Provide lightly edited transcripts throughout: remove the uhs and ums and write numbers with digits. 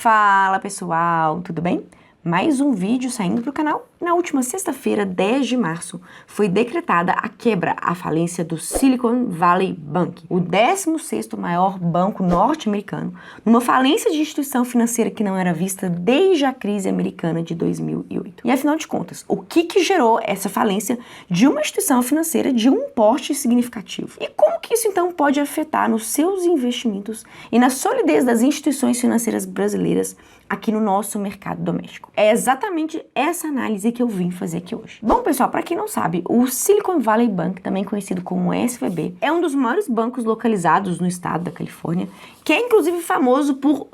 Fala pessoal, tudo bem? Mais um vídeo saindo para o canal. Na última sexta-feira, 10 de março, foi decretada a quebra, a falência do Silicon Valley Bank, o 16º maior banco norte-americano, numa falência de instituição financeira que não era vista desde a crise americana de 2008. E afinal de contas, o que gerou essa falência de uma instituição financeira de um porte significativo? E como que isso então pode afetar nos seus investimentos e na solidez das instituições financeiras brasileiras aqui no nosso mercado doméstico? É exatamente essa análise que eu vim fazer aqui hoje. Bom, pessoal, para quem não sabe, o Silicon Valley Bank, também conhecido como SVB, é um dos maiores bancos localizados no estado da Califórnia, que é inclusive famoso por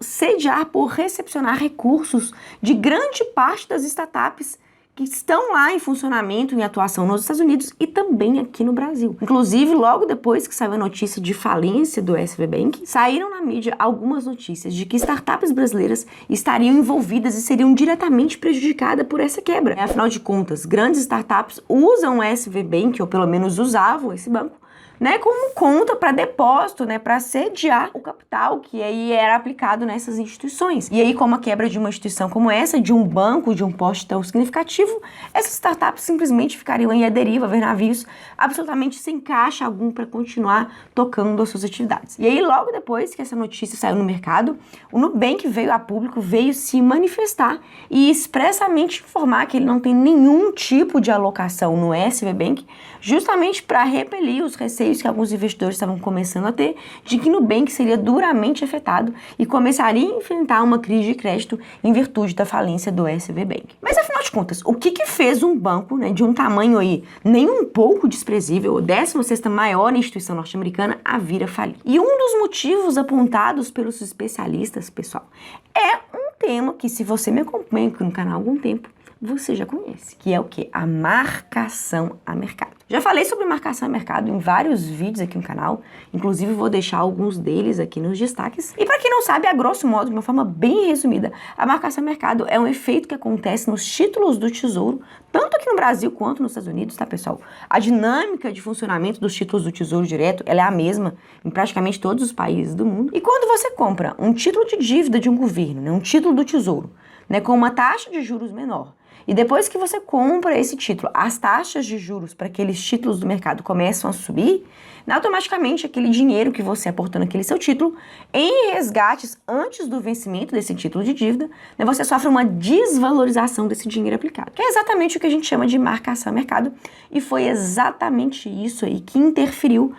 recepcionar recursos de grande parte das startups que estão lá em funcionamento, em atuação nos Estados Unidos e também aqui no Brasil. Inclusive, logo depois que saiu a notícia de falência do SVB Bank, saíram na mídia algumas notícias de que startups brasileiras estariam envolvidas e seriam diretamente prejudicadas por essa quebra. Afinal de contas, grandes startups usam o SVB Bank, ou pelo menos usavam esse banco, como conta para depósito, para sediar o capital que aí era aplicado nessas instituições. E aí, como a quebra de uma instituição como essa, de um banco, de um porte tão significativo, essas startups simplesmente ficariam aí à deriva, a ver navios absolutamente sem caixa algum para continuar tocando as suas atividades. E aí, logo depois que essa notícia saiu no mercado, o Nubank veio a público, veio se manifestar e expressamente informar que ele não tem nenhum tipo de alocação no SVB Bank, justamente para repelir os receios que alguns investidores estavam começando a ter de que Nubank seria duramente afetado e começaria a enfrentar uma crise de crédito em virtude da falência do SVB Bank. Mas afinal de contas, o que fez um banco de um tamanho aí nem um pouco desprezível, a 16ª maior instituição norte-americana, a vir a falir? E um dos motivos apontados pelos especialistas, pessoal, é um tema que, se você me acompanha aqui no canal há algum tempo, você já conhece, que é o quê? A marcação a mercado. Já falei sobre marcação a mercado em vários vídeos aqui no canal, inclusive vou deixar alguns deles aqui nos destaques. E para quem não sabe, a grosso modo, de uma forma bem resumida, a marcação a mercado é um efeito que acontece nos títulos do Tesouro, tanto aqui no Brasil quanto nos Estados Unidos, tá, pessoal? A dinâmica de funcionamento dos títulos do Tesouro Direto, ela é a mesma em praticamente todos os países do mundo. E quando você compra um título de dívida de um governo, um título do Tesouro, com uma taxa de juros menor, e depois que você compra esse título, as taxas de juros para aqueles títulos do mercado começam a subir, automaticamente aquele dinheiro que você aportou naquele seu título, em resgates antes do vencimento desse título de dívida, você sofre uma desvalorização desse dinheiro aplicado, que é exatamente o que a gente chama de marcação a mercado, e foi exatamente isso aí que interferiu,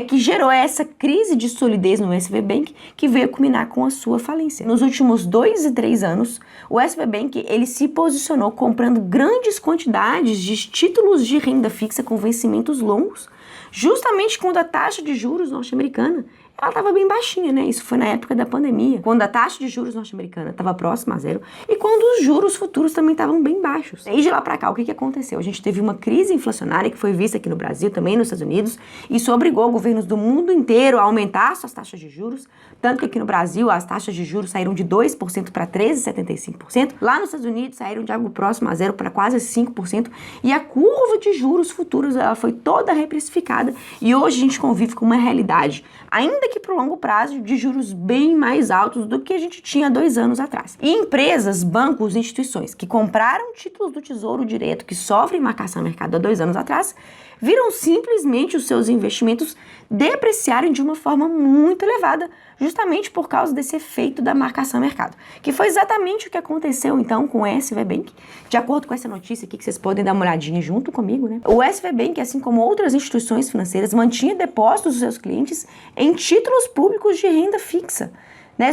que gerou essa crise de solidez no SVB Bank, que veio culminar com a sua falência. Nos últimos 2 e 3 anos, o SVB Bank, ele se posicionou comprando grandes quantidades de títulos de renda fixa com vencimentos longos, justamente quando a taxa de juros norte-americana ela estava bem baixinha, Isso foi na época da pandemia, quando a taxa de juros norte-americana estava próxima a zero e quando os juros futuros também estavam bem baixos. E de lá para cá, o que aconteceu? A gente teve uma crise inflacionária que foi vista aqui no Brasil, também nos Estados Unidos, e isso obrigou governos do mundo inteiro a aumentar suas taxas de juros, tanto que aqui no Brasil as taxas de juros saíram de 2% para 13,75%, lá nos Estados Unidos saíram de algo próximo a zero para quase 5%, e a curva de juros futuros ela foi toda reprecificada, e hoje a gente convive com uma realidade, ainda que para o longo prazo, de juros bem mais altos do que a gente tinha 2 anos atrás. E empresas, bancos, instituições que compraram títulos do Tesouro Direto que sofrem marcação a mercado há 2 anos atrás, viram simplesmente os seus investimentos depreciarem de uma forma muito elevada, justamente por causa desse efeito da marcação a mercado, que foi exatamente o que aconteceu então com o SVB Bank. De acordo com essa notícia aqui, que vocês podem dar uma olhadinha junto comigo, o SVB Bank, assim como outras instituições financeiras, mantinha depósitos dos seus clientes em títulos públicos de renda fixa.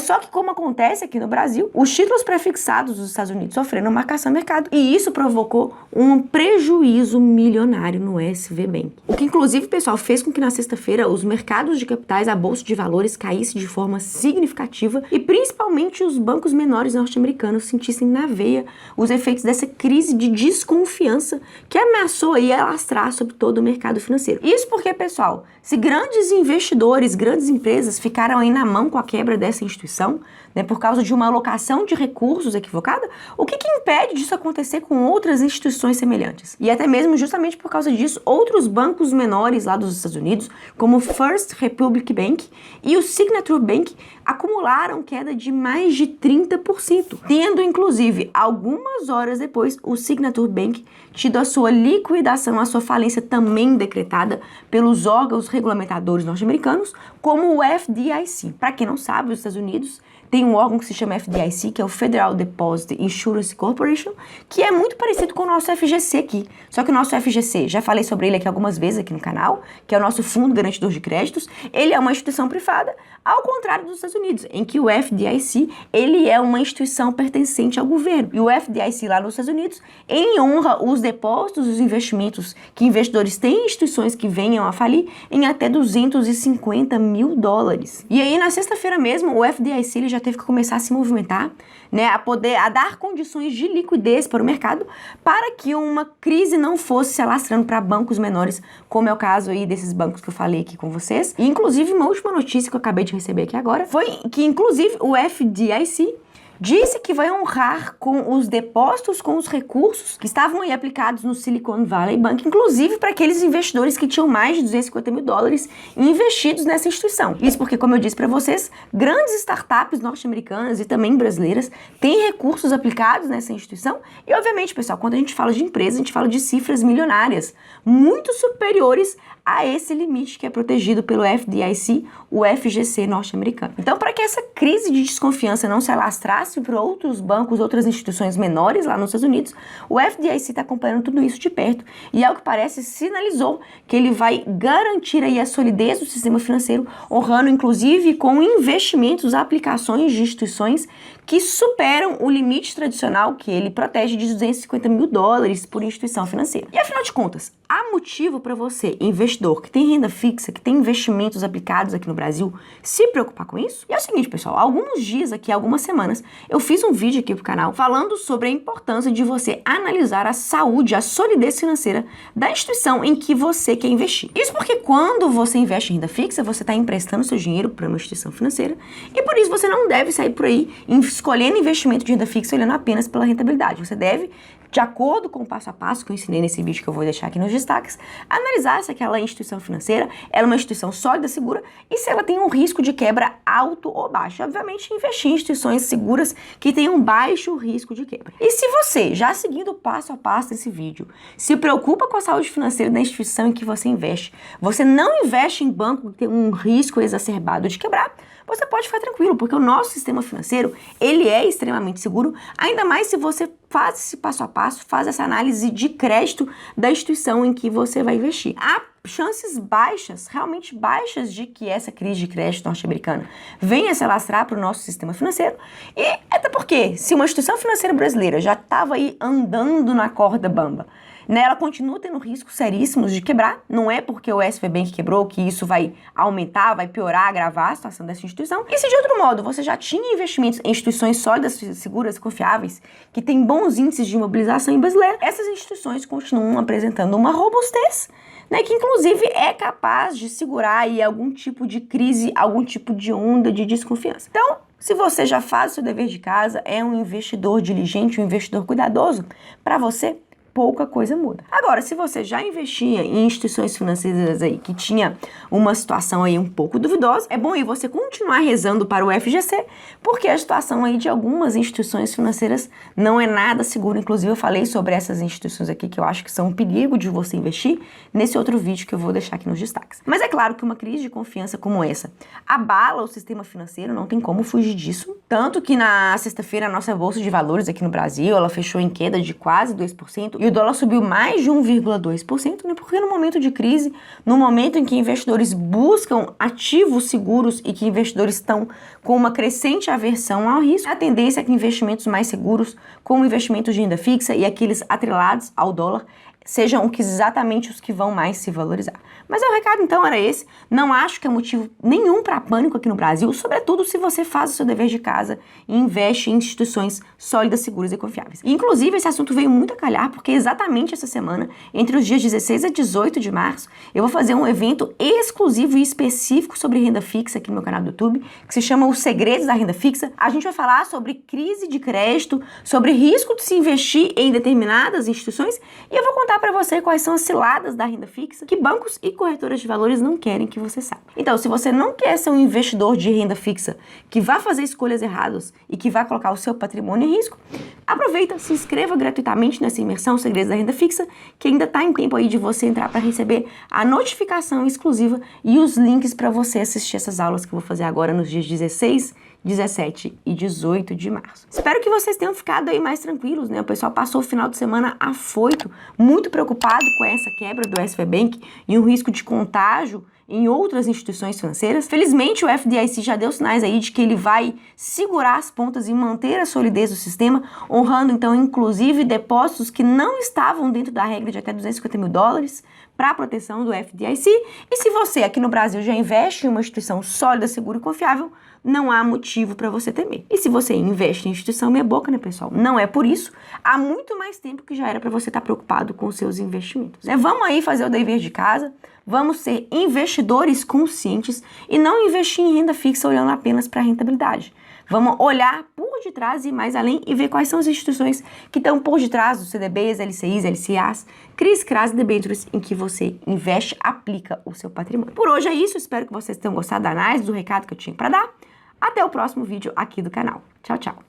Só que, como acontece aqui no Brasil, os títulos prefixados dos Estados Unidos sofreram marcação a mercado e isso provocou um prejuízo milionário no SVB Bank. O que, inclusive, pessoal, fez com que na sexta-feira os mercados de capitais, a bolsa de valores, caísse de forma significativa e principalmente os bancos menores norte-americanos sentissem na veia os efeitos dessa crise de desconfiança que ameaçou aí alastrar sobre todo o mercado financeiro. Isso porque, pessoal, se grandes investidores, grandes empresas ficaram aí na mão com a quebra dessa instituição, instituição, né, por causa de uma alocação de recursos equivocada, o que impede disso acontecer com outras instituições semelhantes? E até mesmo justamente por causa disso, outros bancos menores lá dos Estados Unidos, como o First Republic Bank e o Signature Bank, acumularam queda de mais de 30%, tendo inclusive algumas horas depois o Signature Bank tido a sua liquidação, a sua falência também decretada pelos órgãos regulamentadores norte-americanos, como o FDIC. Para quem não sabe, os Estados Unidos tem um órgão que se chama FDIC, que é o Federal Deposit Insurance Corporation, que é muito parecido com o nosso FGC aqui. Só que o nosso FGC, já falei sobre ele aqui algumas vezes aqui no canal, que é o nosso Fundo Garantidor de Créditos, ele é uma instituição privada, ao contrário dos Estados Unidos, em que o FDIC, ele é uma instituição pertencente ao governo. E o FDIC lá nos Estados Unidos, ele honra os depósitos e os investimentos que investidores têm em instituições que venham a falir em até 250 mil dólares. E aí, na sexta-feira mesmo, o FDIC ele já teve que começar a se movimentar, né, a dar condições de liquidez para o mercado para que uma crise não fosse se alastrando para bancos menores, como é o caso aí desses bancos que eu falei aqui com vocês. E, inclusive, uma última notícia que eu acabei de receber aqui agora foi que, inclusive, o FDIC disse que vai honrar com os depósitos, com os recursos que estavam aí aplicados no Silicon Valley Bank, inclusive para aqueles investidores que tinham mais de 250 mil dólares investidos nessa instituição. Isso porque, como eu disse para vocês, grandes startups norte-americanas e também brasileiras têm recursos aplicados nessa instituição e, obviamente, pessoal, quando a gente fala de empresa, a gente fala de cifras milionárias, muito superiores a esse limite que é protegido pelo FDIC, o FGC norte-americano. Então, para que essa crise de desconfiança não se alastrasse para outros bancos, outras instituições menores lá nos Estados Unidos, o FDIC está acompanhando tudo isso de perto e, ao que parece, sinalizou que ele vai garantir aí a solidez do sistema financeiro, honrando inclusive com investimentos, aplicações de instituições que superam o limite tradicional que ele protege de 250 mil dólares por instituição financeira. E afinal de contas, há motivo para você, investidor que tem renda fixa, que tem investimentos aplicados aqui no Brasil, se preocupar com isso? E é o seguinte, pessoal, há alguns dias aqui, algumas semanas, eu fiz um vídeo aqui pro canal falando sobre a importância de você analisar a saúde, a solidez financeira da instituição em que você quer investir. Isso porque quando você investe em renda fixa, você está emprestando seu dinheiro para uma instituição financeira e por isso você não deve sair por aí escolhendo investimento de renda fixa olhando apenas pela rentabilidade. Você deve, de acordo com o passo a passo que eu ensinei nesse vídeo que eu vou deixar aqui nos destaques, analisar se aquela instituição financeira é uma instituição sólida, segura e se ela tem um risco de quebra alto ou baixo. Obviamente, investir em instituições seguras que tenham baixo risco de quebra. E se você, já seguindo o passo a passo desse vídeo, se preocupa com a saúde financeira da instituição em que você investe, você não investe em banco que tem um risco exacerbado de quebrar, você pode ficar tranquilo, porque o nosso sistema financeiro, ele é extremamente seguro, ainda mais se você faz esse passo a passo, faz essa análise de crédito da instituição em que você vai investir. Há chances baixas, realmente baixas, de que essa crise de crédito norte-americana venha a se alastrar para o nosso sistema financeiro. E até porque, se uma instituição financeira brasileira já estava aí andando na corda bamba, né, ela continua tendo riscos seríssimos de quebrar, não é porque o SV Bank quebrou que isso vai aumentar, vai piorar, agravar a situação dessa instituição. E se de outro modo você já tinha investimentos em instituições sólidas, seguras e confiáveis, que têm bons índices de imobilização em brasileira, essas instituições continuam apresentando uma robustez, né, que inclusive é capaz de segurar aí algum tipo de crise, algum tipo de onda de desconfiança. Então, se você já faz o seu dever de casa, é um investidor diligente, um investidor cuidadoso, para você, pouca coisa muda. Agora, se você já investia em instituições financeiras aí que tinha uma situação aí um pouco duvidosa, é bom aí você continuar rezando para o FGC, porque a situação aí de algumas instituições financeiras não é nada segura. Inclusive, eu falei sobre essas instituições aqui que eu acho que são um perigo de você investir nesse outro vídeo que eu vou deixar aqui nos destaques. Mas é claro que uma crise de confiança como essa abala o sistema financeiro, não tem como fugir disso. Tanto que na sexta-feira a nossa Bolsa de Valores aqui no Brasil, ela fechou em queda de quase 2%, e o dólar subiu mais de 1,2%, né? Porque no momento de crise, no momento em que investidores buscam ativos seguros e que investidores estão com uma crescente aversão ao risco, a tendência é que investimentos mais seguros, como investimentos de renda fixa e aqueles atrelados ao dólar, sejam exatamente os que vão mais se valorizar. Mas o recado então era esse. Não acho que é motivo nenhum para pânico aqui no Brasil, sobretudo se você faz o seu dever de casa e investe em instituições sólidas, seguras e confiáveis. E, inclusive, esse assunto veio muito a calhar porque exatamente essa semana, entre os dias 16 a 18 de março, eu vou fazer um evento exclusivo e específico sobre renda fixa aqui no meu canal do YouTube, que se chama Os Segredos da Renda Fixa. A gente vai falar sobre crise de crédito, sobre risco de se investir em determinadas instituições e eu vou contar para você quais são as ciladas da renda fixa que bancos e corretoras de valores não querem que você saiba. Então, se você não quer ser um investidor de renda fixa que vai fazer escolhas erradas e que vai colocar o seu patrimônio em risco, aproveita, se inscreva gratuitamente nessa imersão Segredos da Renda Fixa, que ainda está em tempo aí de você entrar para receber a notificação exclusiva e os links para você assistir essas aulas que eu vou fazer agora nos dias 16, 17 e 18 de março. Espero que vocês tenham ficado aí mais tranquilos, né? O pessoal passou o final de semana afoito, muito preocupado com essa quebra do SV Bank e o risco de contágio em outras instituições financeiras. Felizmente, o FDIC já deu sinais aí de que ele vai segurar as pontas e manter a solidez do sistema, honrando, então, inclusive, depósitos que não estavam dentro da regra de até $250 mil para a proteção do FDIC. E se você, aqui no Brasil, já investe em uma instituição sólida, segura e confiável, não há motivo para você temer. E se você investe em instituição meia boca, né, pessoal? Não é por isso. Há muito mais tempo que já era para você estar preocupado com os seus investimentos, né? Vamos aí fazer o dever de casa. Vamos ser investidores conscientes e não investir em renda fixa olhando apenas para a rentabilidade. Vamos olhar por detrás e mais além e ver quais são as instituições que estão por detrás dos CDBs, LCIs, LCAs, CRIs, CRAs e debêntures em que você investe, aplica o seu patrimônio. Por hoje é isso, espero que vocês tenham gostado da análise, do recado que eu tinha para dar. Até o próximo vídeo aqui do canal. Tchau, tchau!